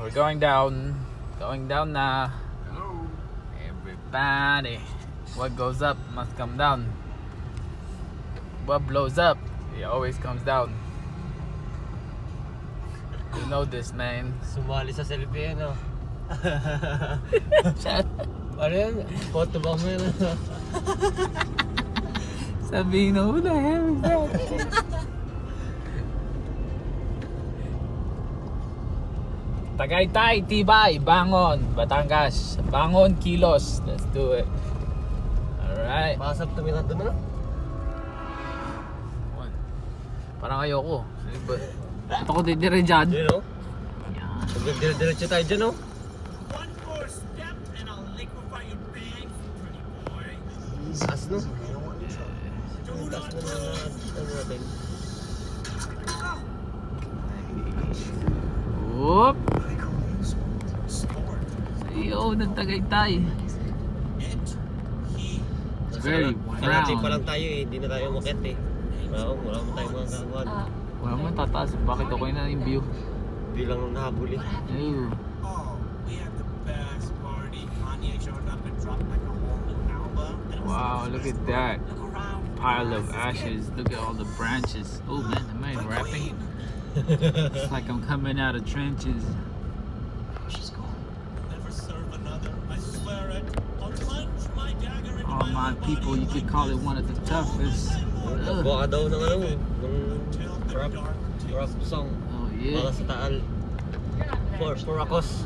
we're going down na. Everybody, what goes up must come down. What blows up, it always comes down. You know this, man. Sumali sa selfie yan, oh. Ano yan? Photo ba mo yan? Sabihin na, who the hell is that? Tagaytay, Tibay, Bangon, Batangas. Bangon, Kilos. Let's do it. Alright. Pasap tumirado na? Parang ayoko. Ito ko didire dyan. You know? Dire-diretso tayo dyan, oh. One more step and I'll liquefy your brain, pretty boy. Taas, no? Taas na natin. Whoop! Iyo, ng Tagaytay. Very Kalahati pa brown. lang tayo eh, hindi na tayo umakyat eh. Wala mo tayong mga kakakuan. Wala mo tataas. Bakit okay na yung view? Bilang nahabol eh. Ew. Oh, we had the best party. Kanye showed up and dropped like a whole new album. And it was Wow, look at that look around. pile of ashes. Look at all the branches. Oh man, am I rapping? It's like I'm coming out of trenches. Never serve another. I swear it. I'll plunge my dagger into All my people, you could call it one of the toughest. Ugh. Nagbuka daw ng ano, ng rap song. Oh yeah. Para sa Taal. For Akos.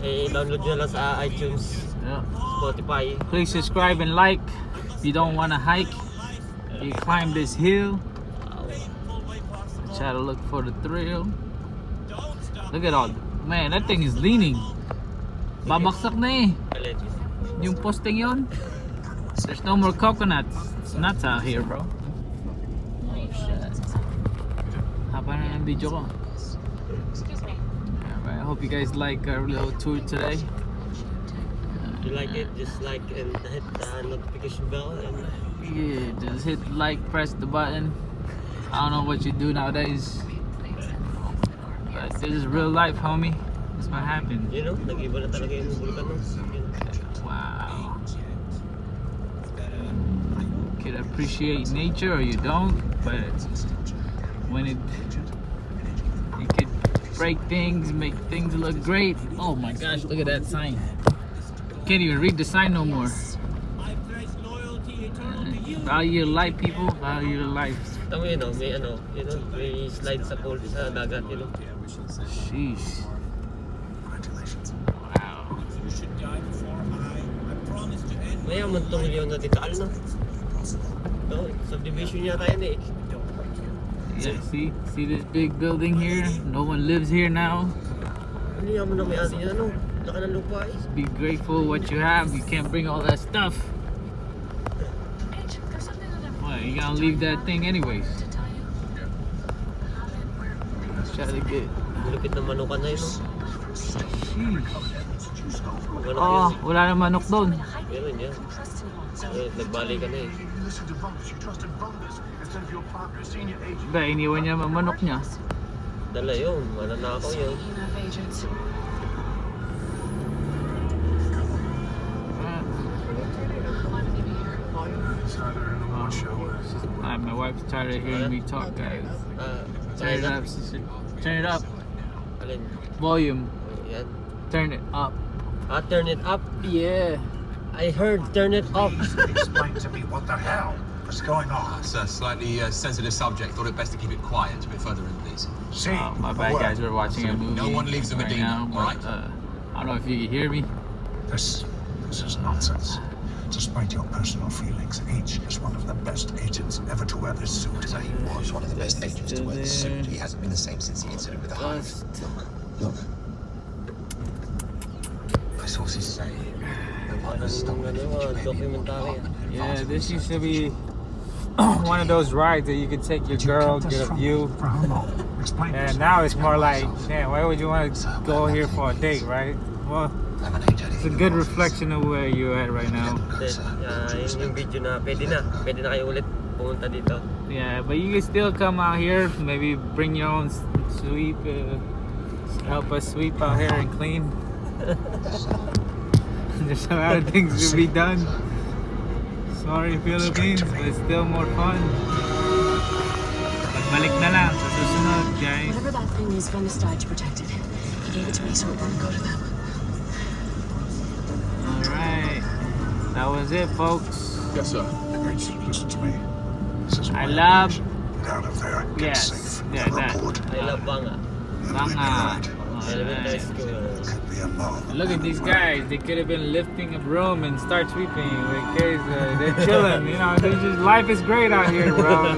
I-download nyo lang sa iTunes, Yeah. Spotify. Please subscribe and like. If you don't want to hike, you climb this hill. Try to look for the thrill. Look at all, man, that thing is leaning. Babaksak na eh. Alin. Yung posting yon. There's no more coconuts. It's nuts out here, bro. Oh shit. Haba na ng video ko. Alright, I hope you guys like our little tour today. If you like it, just like and hit the notification bell and Yeah, just hit like, press the button. I don't know what you do nowadays, but this is real life, homie. This what happened. you know, nag-iba na talaga yung volcano. Wow. You can appreciate nature or you don't, but when it could break things, make things look great. Oh my gosh, look at that sign. Can't even read the sign no more. I place loyalty eternal to you. Value your life, people. Value your life. Tama yun, no? May ano, you know, may slide sa pool sa dagat, you know. Sheesh. Wow. You should die before I promise to end. Mayaman tong milyon na Taal, no? No, subdivision yata yan eh. Yeah, see this big building here? No one lives here now. Ano yaman na may atin yan, no? Laka ng lupa eh. Be grateful what you have. You can't bring all that stuff. Well, you gotta leave that thing anyways. Try to get. Malupit na manukan na yun, no? Sheesh. Manok Oh, yun. wala na manok doon. Meron yan. Nagbalik ka na eh. Ba, iniwan niya ang manok niya. Dala yun, mananakaw yun. My wife's tired of hearing me talk, guys. Turn it up, sister. Turn it up. Alin? Volume. Yan. Turn it up. Turn it up. Yeah. I heard turn it up. Explain to me what the hell was going on. It's a slightly sensitive subject. Thought it best to keep it quiet. A bit further in, please. See, My bad, guys. We're watching a movie. No one leaves the right Medina, now, but, alright? I don't know if you can hear me. This is nonsense. Despite your personal feelings, H is one of the best agents ever to wear this suit. So he was one of the best agents to wear the suit. He hasn't been the same since the incident with the hive. Just Look. My sources say the virus stumbled into the Jamaican apartment. yeah, this used to be one of those rides that you could take your girl, get a view. For how long? Explain And this. now it's more like, man, why would you want to go here for a date, right? Well, I'm an agent. it's a good reflection of where you're at right now. Yun yung video na pwede na kayo ulit pumunta dito. Yeah, but you can still come out here, maybe bring your own sweep, help us sweep out here and clean. There's a lot of things to be done. Sorry Philippines, but it's still more fun. Pagbalik na lang sa susunod, guys. Whatever that thing is, Venice died to protect it. He gave it to me, so it won't go to them. Alright. That was it, folks. Yes, sir. Rich, listen to me. This is I my love- operation. Get out of there. Get Yes. safe. Yeah, and that. report. I love Banga. Banga. Elementary Alright. school. Could be a mob. Look at these guys. They could have been lifting a broom and start sweeping. Because they're chilling. You know, they just life is great out here, bro.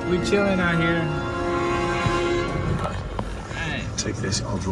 We chilling out here. Alright. Take this. I'll